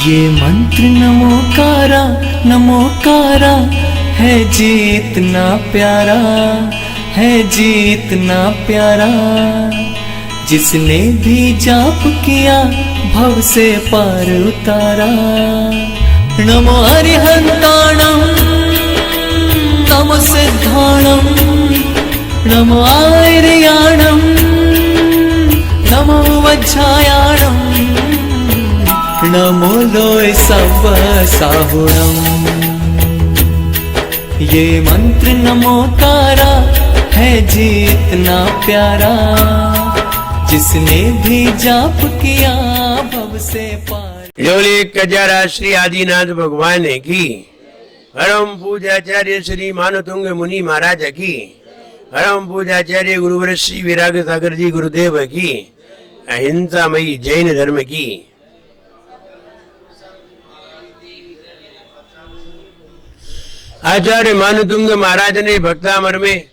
ये मंत्र नमोकारा है जीतना प्यारा, है जीतना प्यारा। जिसने भी जाप किया भव से पार उतारा। नमो अरिहंताणं नमो सिद्धाणं नमो आर्याणं नमो वज्रायाणं नमो लोय सब साहुणम्। ये मंत्र नमोकारा है जीतना प्यारा। जिसने भी जाप किया भव से पार। लोली कजारा श्री आदिनाथ भगवान की, परम पूजाचार्य श्री मानतुंग मुनि महाराज की, परम पूजाचार्य गुरुवर श्री विराग सागर जी गुरुदेव की, अहिंसामयी जैन धर्म की। आचार्य मानतुंग महाराज ने भक्तामर में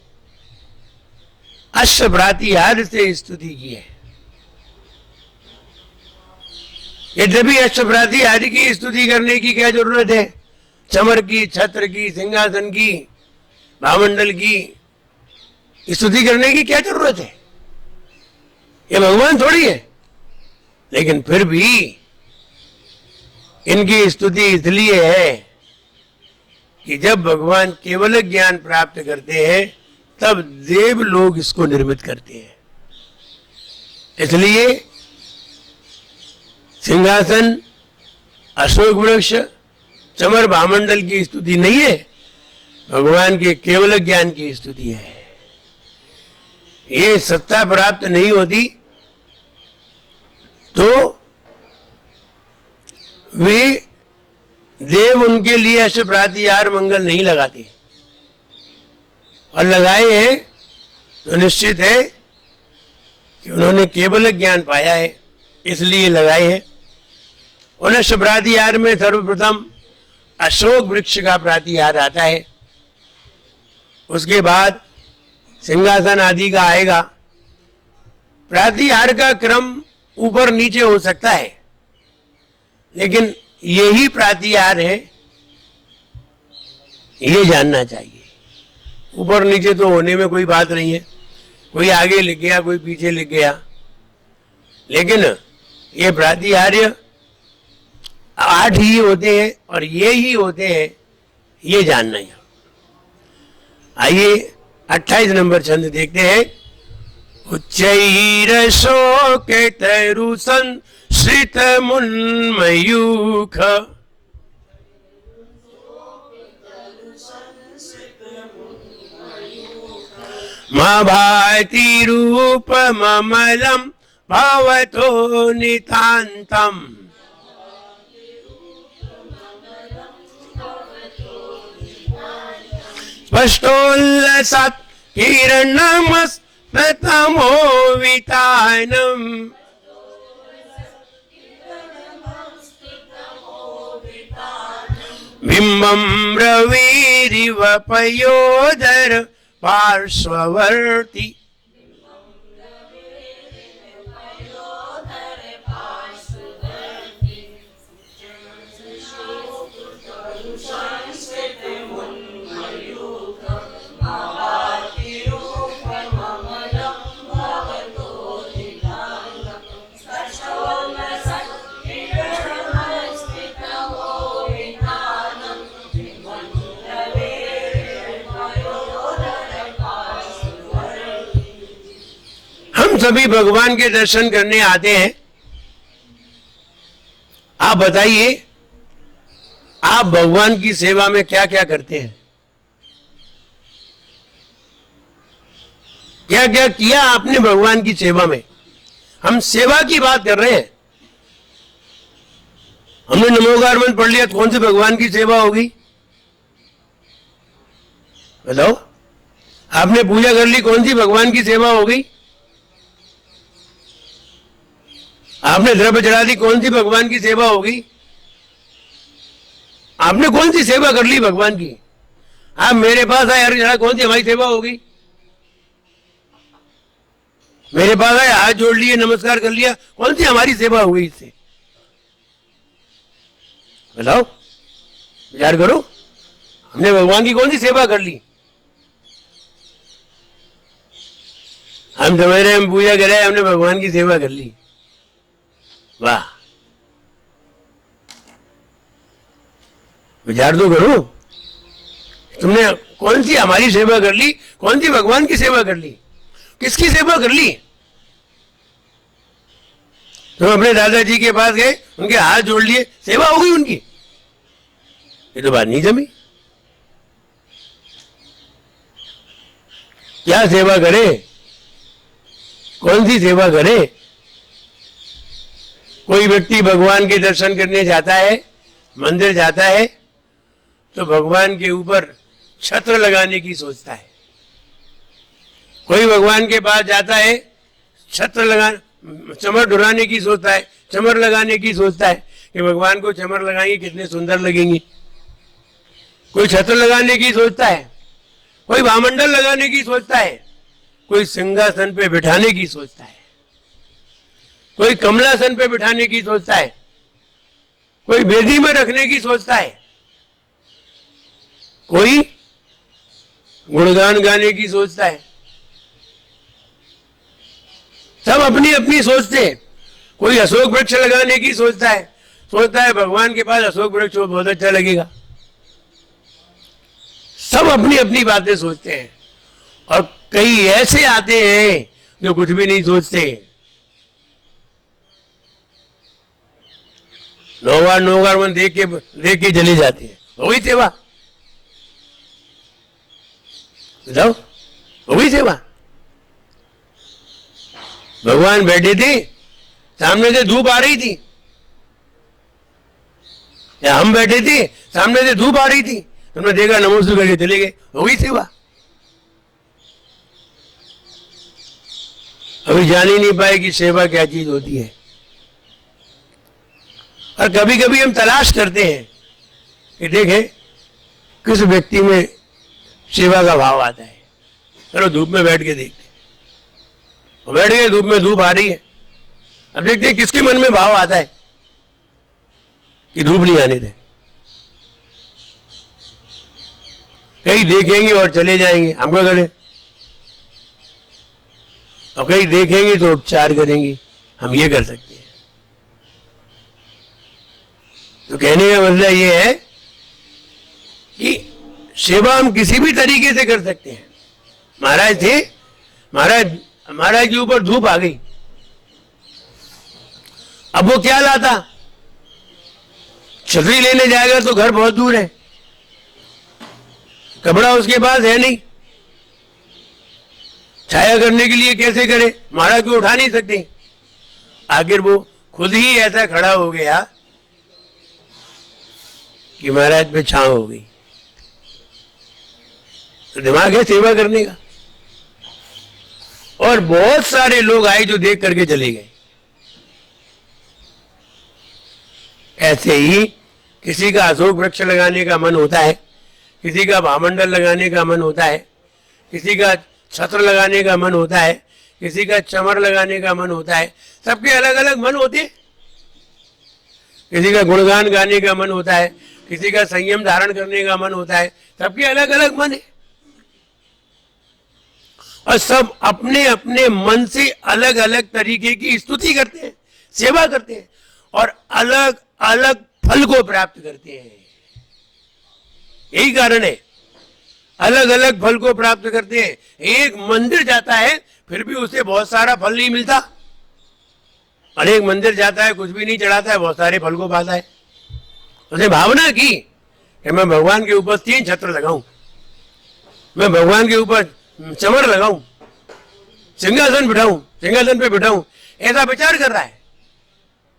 अष्टभ्रातिहार से स्तुति की है। यद्यपि अष्टभ्रातिहार की स्तुति करने की क्या जरूरत है? चमर की, छत्र की, सिंहासन की, भामंडल की स्तुति करने की क्या जरूरत है? ये भगवान थोड़ी है। लेकिन फिर भी इनकी स्तुति इसलिए है कि जब भगवान केवल ज्ञान प्राप्त करते हैं तब देव लोग इसको निर्मित करते हैं। इसलिए सिंहासन, अशोक वृक्ष, चमर, भामंडल की स्तुति नहीं है, भगवान के केवल ज्ञान की स्तुति है। ये सत्ता प्राप्त नहीं होती तो वे देव उनके लिए अष्टभ्रातिहार मंगल नहीं लगाते, और लगाए हैं तो निश्चित है कि उन्होंने केवल ज्ञान पाया है, इसलिए लगाए हैं। उन अष्टभ्रातिहार में सर्वप्रथम अशोक वृक्ष का प्रातिहार आता है, उसके बाद सिंहासन आदि का आएगा। प्रातिहार का क्रम ऊपर नीचे हो सकता है, लेकिन यही प्रातिहार है, ये जानना चाहिए। ऊपर नीचे तो होने में कोई बात नहीं है, कोई आगे लिख गया, कोई पीछे लिख गया, लेकिन ये प्रातिहार्य 8 ही होते हैं और ये ही होते हैं, ये जानना है। आइए 28 नंबर छंद देखते हैं। उच्चैर शोक तरुसन श्रित मुन्मयूख, भाति रूप ममलम भवतो नितान्तम। स्पष्टोल्लसत् किरणमस्तमो वितानम्, बिम्बं रविरिव पयोदर पार्श्ववर्ती। सभी भगवान के दर्शन करने आते हैं। आप बताइए, आप भगवान की सेवा में क्या क्या करते हैं? क्या क्या किया आपने भगवान की सेवा में? हम सेवा की बात कर रहे हैं। हमने नमोकार मंत्र पढ़ लिया, कौन से भगवान की सेवा होगी? बताओ। आपने पूजा कर ली, कौन सी भगवान की सेवा होगी? आपने द्रव्य चढ़ा दी, कौन सी भगवान की सेवा होगी? आपने कौन सी सेवा कर ली भगवान की? आप मेरे पास आए, अर्घ चढ़ा, कौन सी हमारी सेवा होगी? मेरे पास आए, हाथ जोड़ लिए, नमस्कार कर लिया, कौन सी हमारी सेवा हुई इससे? बताओ, विचार करो, हमने भगवान की कौन सी सेवा कर ली? हम समझ रहे हम पूजा कर रहे हैं, हमने भगवान की सेवा कर ली। वाह, विचार तो करो, तुमने कौन सी हमारी सेवा कर ली, कौन सी भगवान की सेवा कर ली, किसकी सेवा कर ली? तुम अपने दादाजी के पास गए, उनके हाथ जोड़ लिए, सेवा हो गई उनकी? ये तो बात नहीं जमी। क्या सेवा करे, कौन सी सेवा करे? कोई व्यक्ति भगवान के दर्शन करने जाता है, मंदिर जाता है, तो भगवान के ऊपर छत्र लगाने की सोचता है। कोई भगवान के पास जाता है, छत्र लगा, चमर डुराने की सोचता है, चमर लगाने की सोचता है कि भगवान को चमर लगाएंगे कितने सुंदर लगेंगी। कोई छत्र लगाने की सोचता है, कोई भामंडल लगाने की सोचता है, कोई सिंहासन पे बिठाने की सोचता है, कोई कमलासन पे बिठाने की सोचता है, कोई वेदी में रखने की सोचता है, कोई गुणगान गाने की सोचता है। सब अपनी अपनी सोचते हैं। कोई अशोक वृक्ष लगाने की सोचता है भगवान के पास अशोक वृक्ष हो, बहुत अच्छा लगेगा। सब अपनी अपनी बातें सोचते हैं, और कई ऐसे आते हैं जो कुछ भी नहीं सोचते। नौगार मन देख के चले जाते हैं। हो गई सेवा, बताओ, हो गई सेवा। भगवान बैठे थे, सामने से धूप आ रही थी, या हम बैठे थे, सामने से धूप आ रही थी, तुमने देखा, नमस्ते करके चले गए, हो गई सेवा। अभी जान ही नहीं पाए कि सेवा क्या चीज होती है। और कभी कभी हम तलाश करते हैं कि देखें किस व्यक्ति में सेवा का भाव आता है। चलो धूप में बैठ के देखते, बैठ गए, धूप में, धूप आ रही है, अब देखते हैं किसके मन में भाव आता है कि धूप नहीं आने दे। कहीं देखेंगे और चले जाएंगे, हम क्या करें? और कहीं देखेंगे तो उपचार करेंगे, हम ये कर सकते हैं। तो कहने का मतलब ये है कि सेवा हम किसी भी तरीके से कर सकते हैं। महाराज थे, महाराज के ऊपर धूप आ गई, अब वो क्या लाता? छतरी लेने जाएगा तो घर बहुत दूर है, कपड़ा उसके पास है नहीं, छाया करने के लिए कैसे करे? महाराज को उठा नहीं सकते। आखिर वो खुद ही ऐसा खड़ा हो गया कि महाराज पे छांव हो गई। तो दिमाग है सेवा करने का। और बहुत सारे लोग आए जो देख करके चले गए। ऐसे ही किसी का अशोक वृक्ष लगाने का मन होता है, किसी का भामंडल लगाने का मन होता है, किसी का छत्र लगाने का मन होता है, किसी का चमर लगाने का मन होता है। सबके अलग अलग मन होते हैं। किसी का गुणगान गाने का मन होता है, किसी का संयम धारण करने का मन होता है। सबके अलग अलग मन है, और सब अपने अपने मन से अलग अलग तरीके की स्तुति करते हैं, सेवा करते हैं, और अलग अलग फल को प्राप्त करते हैं। यही कारण है, अलग अलग फल को प्राप्त करते हैं। एक मंदिर जाता है फिर भी उसे बहुत सारा फल नहीं मिलता, और एक मंदिर जाता है कुछ भी नहीं चढ़ाता है, बहुत सारे फल को पाता है। उसने भावना की कि मैं भगवान के ऊपर 3 छत्र लगाऊं, मैं भगवान के ऊपर चमर लगाऊं, सिंहासन बिठाऊं, सिंहासन पे बिठाऊं, ऐसा विचार कर रहा है।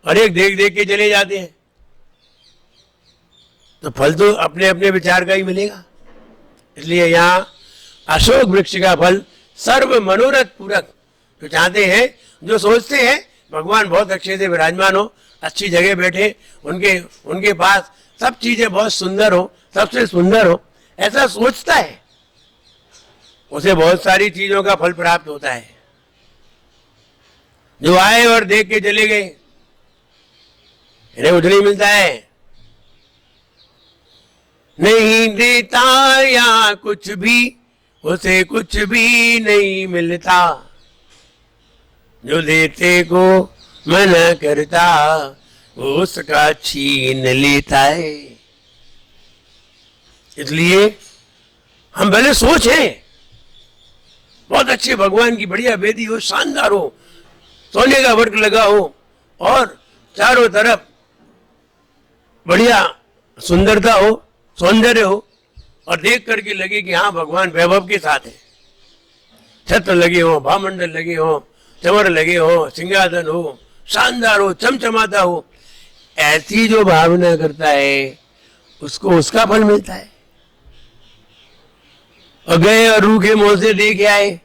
और एक देख देख के चले जाते हैं, तो फल तो अपने अपने विचार का ही मिलेगा। इसलिए यहाँ अशोक वृक्ष का फल सर्व मनोरथ पूरक। जो चाहते हैं, जो सोचते हैं भगवान बहुत अच्छे से विराजमान हो, अच्छी जगह बैठे, उनके पास सब चीजें बहुत सुंदर हो, सबसे सुंदर हो, ऐसा सोचता है, उसे बहुत सारी चीजों का फल प्राप्त होता है। जो आए और देख के चले गए, इन्हें कुछ नहीं मिलता है। नहीं देता या कुछ भी, उसे कुछ भी नहीं मिलता। जो देते को मना करता, वो उसका छीन लेता है। इसलिए हम पहले सोचें, बहुत अच्छे भगवान की बढ़िया वेदी हो, शानदार हो, सोने का वर्क लगा हो और चारों तरफ बढ़िया सुंदरता हो, सौंदर्य हो, और देख करके लगे कि हाँ भगवान वैभव के साथ है। छत्र लगे हो, भामंडल लगे हो, चमर लगे हो, सिंहासन हो, शानदार हो, चमचमाता हो, ऐसी जो भावना करता है उसको उसका फल मिलता है। और गए और रूखे मुंह से देख आए।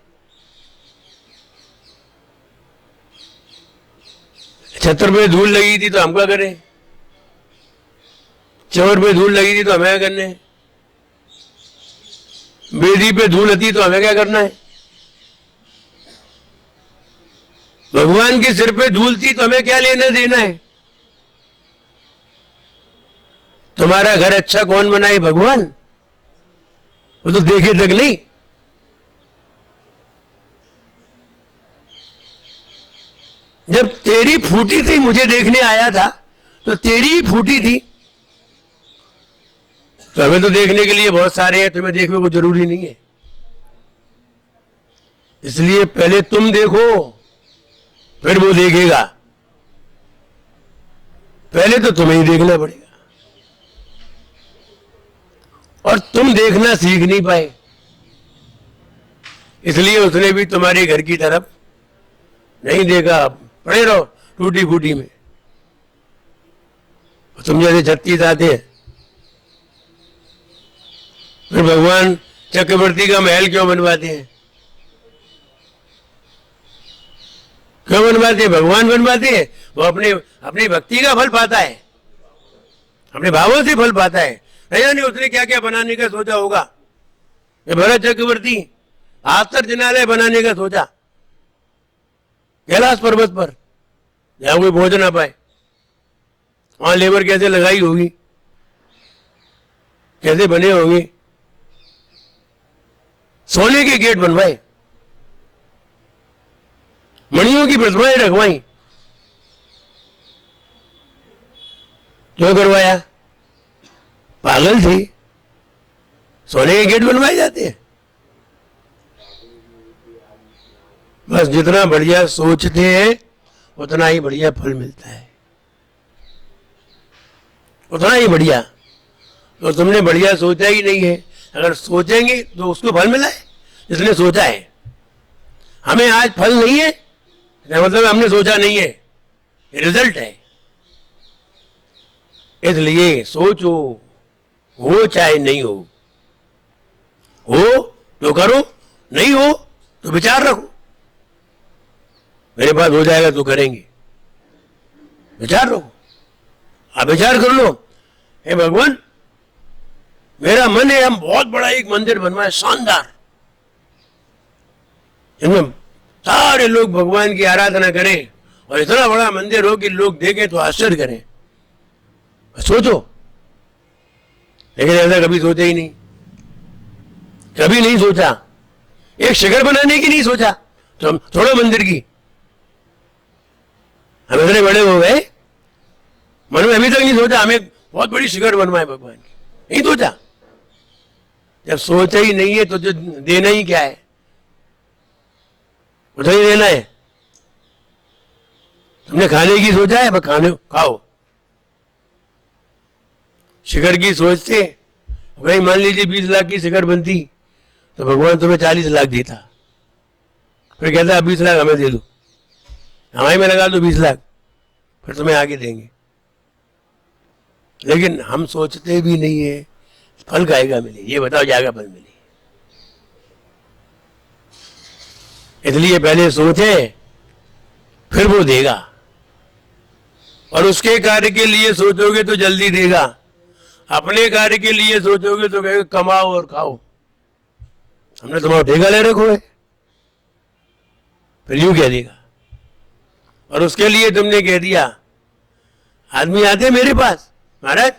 छत्र पे धूल लगी थी तो हम क्या करें, चवर पे धूल लगी थी तो हमें क्या करना है, बेदी पे धूल आती तो हमें क्या करना है, भगवान के सिर पे धूल थी तो हमें क्या लेना देना है। तुम्हारा घर अच्छा कौन बनाए, भगवान, वो तो देखे तक नहीं। जब तेरी फूटी थी मुझे देखने आया था तो तेरी ही फूटी थी, तो हमें तो देखने के लिए बहुत सारे हैं, तुम्हें देखने को जरूरी नहीं है। इसलिए पहले तुम देखो फिर वो देखेगा। पहले तो तुम्हें ही देखना पड़ेगा, और तुम देखना सीख नहीं पाए, इसलिए उसने भी तुम्हारे घर की तरफ नहीं देखा। पड़े रहो टूटी फूटी में। तुम जैसे 36 आते हैं, फिर भगवान चक्रवर्ती का महल क्यों बनवाते हैं, क्यों बनवाते हैं, भगवान बनवाते हैं। वो अपनी भक्ति का फल पाता है, अपने भावों से फल पाता है। नहीं उसने क्या क्या बनाने का सोचा होगा। ये भरत चक्रवर्ती आश्चर्यजनालय बनाने का सोचा कैलाश पर्वत पर, जहां कोई पहुंच ना पाए। वहां लेबर कैसे लगाई होगी, कैसे बने होंगे। सोने के गेट बनवाए, मणियों की प्रतिमाएं रखवाई। क्यों करवाया, पागल थी। सोने के गेट बनवाए जाते हैं। बस जितना बढ़िया सोचते हैं उतना ही बढ़िया फल मिलता है, उतना ही बढ़िया। तो तुमने बढ़िया सोचा ही नहीं है। अगर सोचेंगे तो उसको फल मिला है जिसने सोचा है। हमें आज फल नहीं है मतलब हमने सोचा नहीं है, रिजल्ट है। इसलिए सोचो, हो चाहे नहीं हो तो करो, नहीं हो तो विचार रखो। मेरे पास हो जाएगा तो करेंगे, विचार रखो। आप विचार कर लो, हे भगवान मेरा मन है हम बहुत बड़ा एक मंदिर बनवाए, शानदार, इनमें सारे लोग भगवान की आराधना करें और इतना बड़ा मंदिर हो कि लोग देखें तो आश्चर्य करें। सोचो, लेकिन ऐसा कभी सोचा ही नहीं, कभी नहीं सोचा। एक शिखर बनाने की नहीं सोचा, तो हम थोड़ा मंदिर की। हम इतने बड़े हो गए, मन में अभी तक नहीं सोचा हमें बहुत बड़ी शिखर बनवाए भगवान की, नहीं सोचा। जब सोचा ही नहीं है तो जो देना ही क्या है, उधर ही देना है। तुमने खाने की सोचा है, बस खाने खाओ। शिखर की सोचते भाई, मान लीजिए 20 लाख की शिखर बनती तो भगवान तुम्हें 40 लाख देता, फिर कहता 20 लाख हमें दे दो, हमारे में लगा दो 20 लाख, फिर तुम्हें आगे देंगे। लेकिन हम सोचते भी नहीं है फल खाएगा मिले, ये बताओ जाएगा फल मिले। इसलिए पहले सोचे फिर वो देगा, और उसके कार्य के लिए सोचोगे तो जल्दी देगा। अपने कार्य के लिए सोचोगे तो कहेगा कमाओ और खाओ, हमने तुम्हारा ठेका ले रखो है, फिर यूं कह देगा। और उसके लिए तुमने कह दिया, आदमी आते मेरे पास, महाराज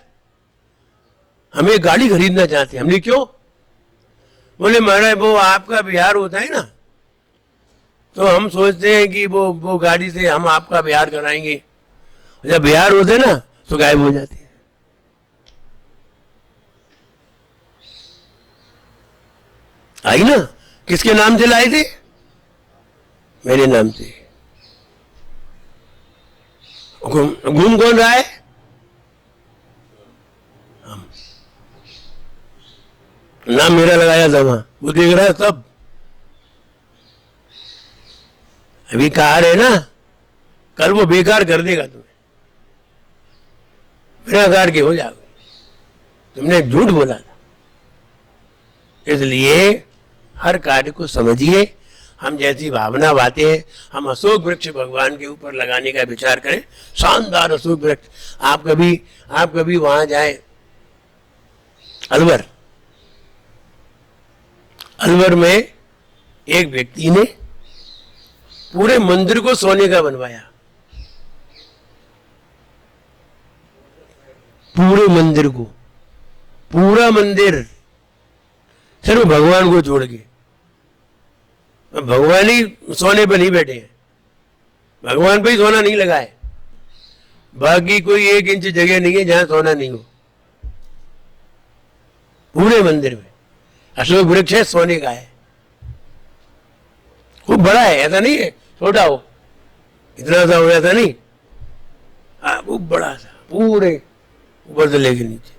हम एक गाड़ी खरीदना चाहते हैं। हमने क्यों? बोले महाराज वो आपका बिहार होता है ना, तो हम सोचते हैं कि वो गाड़ी से हम आपका बिहार कराएंगे। जब बिहार होते ना तो गायब हो जाते हैं। आई ना, किसके नाम से लाए थे? मेरे नाम से। घूम कौन रहा है? हम। नाम मेरा लगाया था वहां, वो देख रहा है सब। अभी कार है ना, कल वो बेकार कर देगा तुम्हें, बिना कार के हो जाओगे। तुमने झूठ बोला था। इसलिए हर कार्य को समझिए। हम जैसी भावना बातें हैं, हम अशोक वृक्ष भगवान के ऊपर लगाने का विचार करें। शानदार अशोक वृक्ष। आप कभी वहां जाए, अलवर में एक व्यक्ति ने पूरे मंदिर को सोने का बनवाया। पूरे मंदिर को, पूरा मंदिर सिर्फ भगवान को छोड़ के। भगवान ही सोने पे नहीं बैठे हैं, भगवान पे ही सोना नहीं लगा है। बाकी कोई 1 इंच जगह नहीं है जहां सोना नहीं हो। पूरे मंदिर में अशोक वृक्ष है, सोने का है। खूब बड़ा है, ऐसा नहीं है छोटा हो, इतना सा हो ऐसा नहीं। खूब बड़ा सा, पूरे ऊपर से लेके नीचे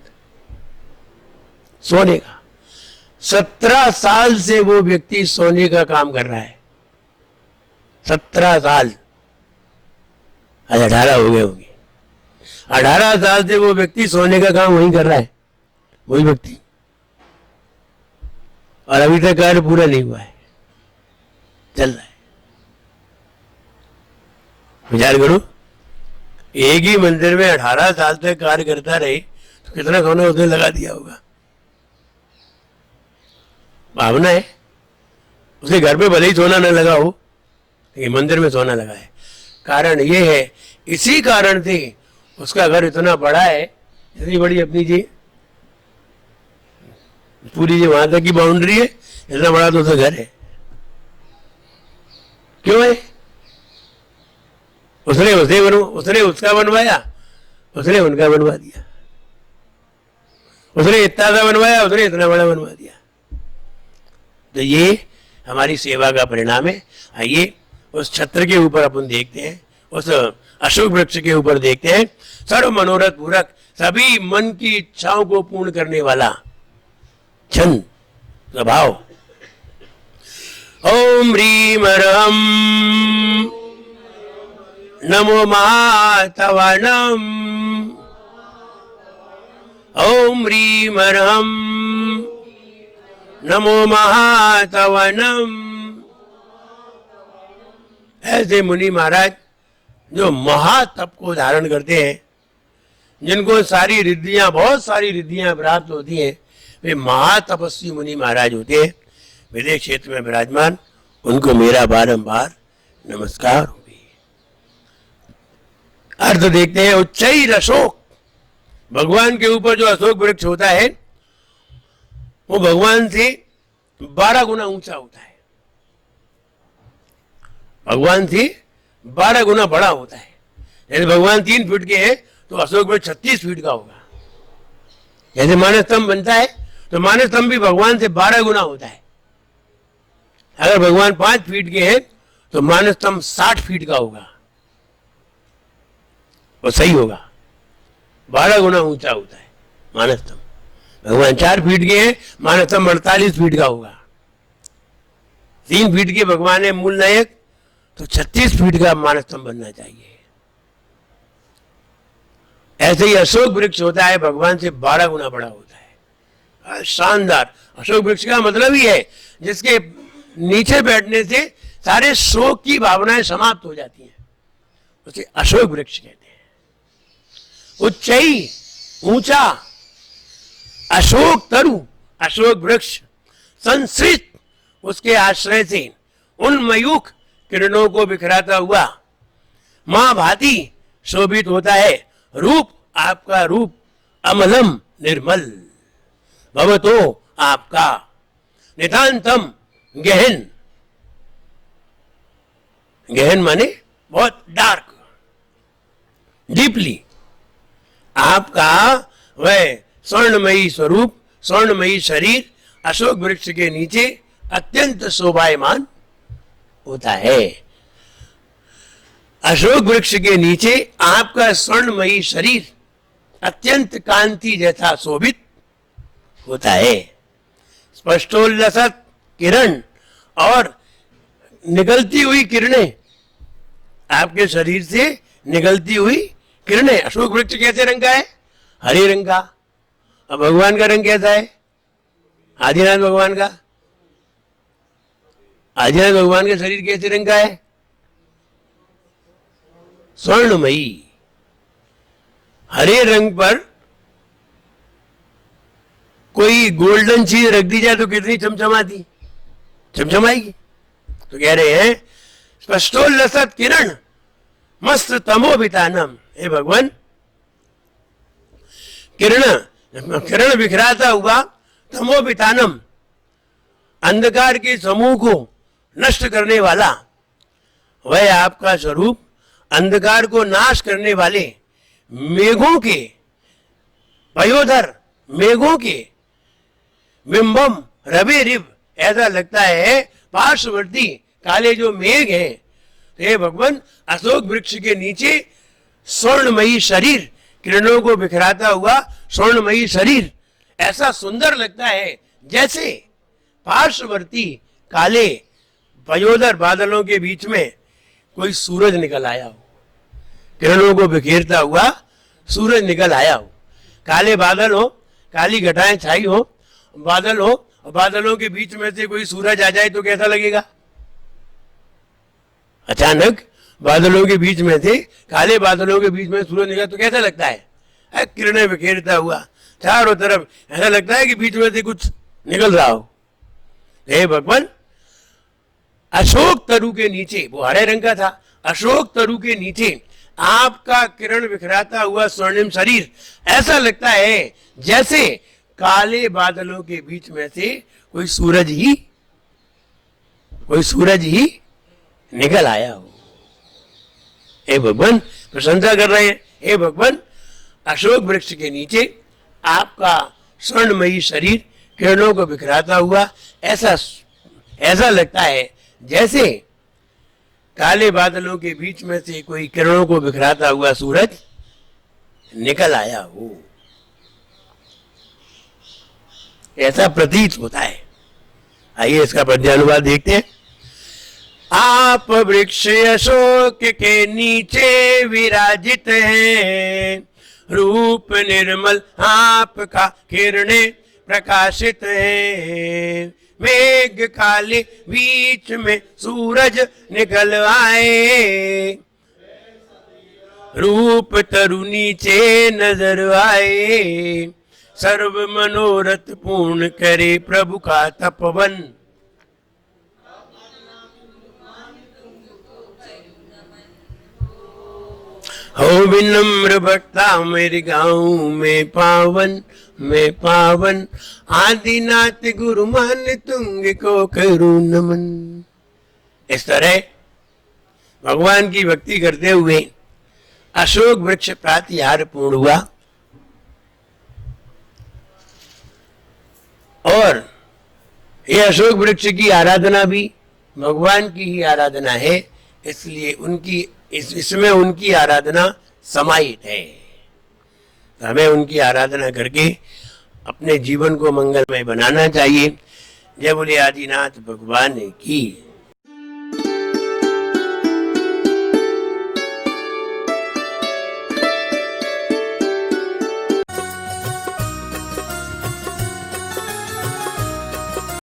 सोने का। 17 साल से वो व्यक्ति सोने का काम कर रहा है। 17 साल, आज 18 हो गए होंगे। 18 साल से वो व्यक्ति सोने का काम वही कर रहा है, वही व्यक्ति। और अभी तक कार्य पूरा नहीं हुआ है, चल रहा है। विचार करो, एक ही मंदिर में 18 साल तक कार्य करता रहे तो कितना सोना उसने लगा दिया होगा। भावना है। उसके घर पे भले ही सोना न लगा हो, लेकिन मंदिर में सोना लगा है। कारण ये है, इसी कारण से उसका घर इतना बड़ा है, इतनी बड़ी अपनी जी पूरी जो वहां तक की बाउंड्री है, इतना बड़ा तो उसका घर है। क्यों है? उसने उसका बनवाया, उसने उनका बनवा दिया। उसने इतना सा बनवाया, उसने इतना बड़ा बनवा दिया। तो ये हमारी सेवा का परिणाम है। आइए उस छत्र के ऊपर अपन देखते हैं, उस अशोक वृक्ष के ऊपर देखते हैं। सर्व मनोरथ पूरक, सभी मन की इच्छाओं को पूर्ण करने वाला छंद स्वभाव। ओम ह्रीम रम नमो महातवनम। ओम ह्रीम रम नमो महातवनम। ऐसे मुनि महाराज जो महातप को धारण करते हैं, जिनको सारी रिद्धियां, बहुत सारी रिद्धियां प्राप्त होती हैं, वे महातपस्वी मुनि महाराज होते हैं। विदेश क्षेत्र में विराजमान, उनको मेरा बारंबार नमस्कार हो। अर्थ देखते हैं। उच्चैर अशोक, भगवान के ऊपर जो अशोक वृक्ष होता है वो भगवान से 12 गुना ऊंचा होता है, भगवान से 12 गुना बड़ा होता है। जैसे भगवान 3 फीट के हैं तो अशोक वृक्ष 36 फीट का होगा। जैसे मानस स्तंभ बनता है तो मानस स्तंभ भी भगवान से 12 गुना होता है। अगर भगवान 5 फीट के हैं तो मानस स्तंभ 60 फीट का होगा, वो सही होगा। 12 गुना ऊंचा होता है मानस स्तंभ। भगवान 4 फीट के हैं, मानस स्तंभ 48 फीट का होगा। 3 फीट के भगवान है मूल नायक, तो 36 फीट का मानस स्तंभ बनना चाहिए। ऐसे ही अशोक वृक्ष होता है, भगवान से 12 गुना बड़ा होता है। शानदार। अशोक वृक्ष का मतलब ही है जिसके नीचे बैठने से सारे शोक की भावनाएं समाप्त हो जाती हैं, उसे अशोक वृक्ष कहते हैं। उच्चई, ऊंचा, अशोक तरु, अशोक वृक्ष संश्रित, उसके आश्रय से उन मयूख किरणों को बिखराता हुआ मां भांति शोभित होता है। रूप, आपका रूप अमलम निर्मल, भवतो आपका, नितांतम गहन, गहन माने बहुत डार्क, डीपली, आपका वह स्वर्णमयी स्वरूप, स्वर्णमयी शरीर अशोक वृक्ष के नीचे अत्यंत शोभायमान होता है। अशोक वृक्ष के नीचे आपका स्वर्णमयी शरीर अत्यंत कांति जैसा शोभित होता है। स्पष्टोल्लसत किरण और निकलती हुई किरणें, आपके शरीर से निकलती हुई किरणें। अशोक वृक्ष कैसे रंग का है? हरे रंग का। अब भगवान का रंग कैसा है? आदिनाथ भगवान का, आदिनाथ भगवान का शरीर कैसे रंग का है? स्वर्णमयी। हरे रंग पर कोई गोल्डन चीज रख दी जाए तो कितनी चमचमाती, चमचमाएगी। तो कह रहे हैं स्पष्टोल्लसत किरण मस्त तमोभितानम, हे भगवान किरण, किरण बिखराता हुआ तमोभितानम, अंधकार के समूह को नष्ट करने वाला वह आपका स्वरूप, अंधकार को नाश करने वाले मेघों के, पयोधर मेघों के बिंबम रवि रिव, ऐसा लगता है पार्श्ववर्ती काले जो मेघ हैं। हे भगवान अशोक वृक्ष के नीचे स्वर्णमयी शरीर, किरणों को बिखराता हुआ स्वर्णमयी शरीर ऐसा सुंदर लगता है जैसे पार्श्ववर्ती काले पयोधर बादलों के बीच में कोई सूरज निकल आया हो, किरणों को बिखेरता हुआ सूरज निकल आया हो। काले बादल हो, काली घटाएं छाई हो, बादल हो, बादलों के बीच में से कोई सूरज आ जाए तो कैसा लगेगा? अचानक बादलों के बीच में से, काले बादलों के बीच में सूरज निकला तो कैसा लगता है? किरणें बिखेरता हुआ चारों तरफ, ऐसा लगता है कि बीच में से कुछ निकल रहा हो। हे भगवान अशोक तरु के नीचे, वो हरे रंग का था, अशोक तरु के नीचे आपका किरण बिखराता हुआ स्वर्णिम शरीर ऐसा लगता है जैसे काले बादलों के बीच में से कोई सूरज ही निकल आया हो। हे भगवान प्रशंसा कर रहे हैं, हे भगवान अशोक वृक्ष के नीचे आपका स्वर्णमयी शरीर किरणों को बिखराता हुआ ऐसा लगता है जैसे काले बादलों के बीच में से कोई किरणों को बिखराता हुआ सूरज निकल आया हो, ऐसा प्रतीत होता है। आइए इसका पद्यानुवाद देखते हैं। आप वृक्ष अशोक के नीचे विराजित हैं, रूप निर्मल आपका किरणें प्रकाशित है। मेघ काले बीच में सूरज निकल आए, रूप तरु नीचे नजर आए। सर्व मनोरथ पूर्ण करे प्रभु का तपवन, हो विनम्र भक्ता मेरे गाँव में पावन, में पावन। आदिनाथ गुरु मान तुंग को करूं नमन। इस तरह भगवान की भक्ति करते हुए अशोक वृक्ष प्रातिहार पूर्ण हुआ और ये अशोक वृक्ष की आराधना भी भगवान की ही आराधना है, इसलिए उनकी इसमें उनकी आराधना समाहित है। तो हमें उनकी आराधना करके अपने जीवन को मंगलमय बनाना चाहिए। जय बोले आदिनाथ भगवान की।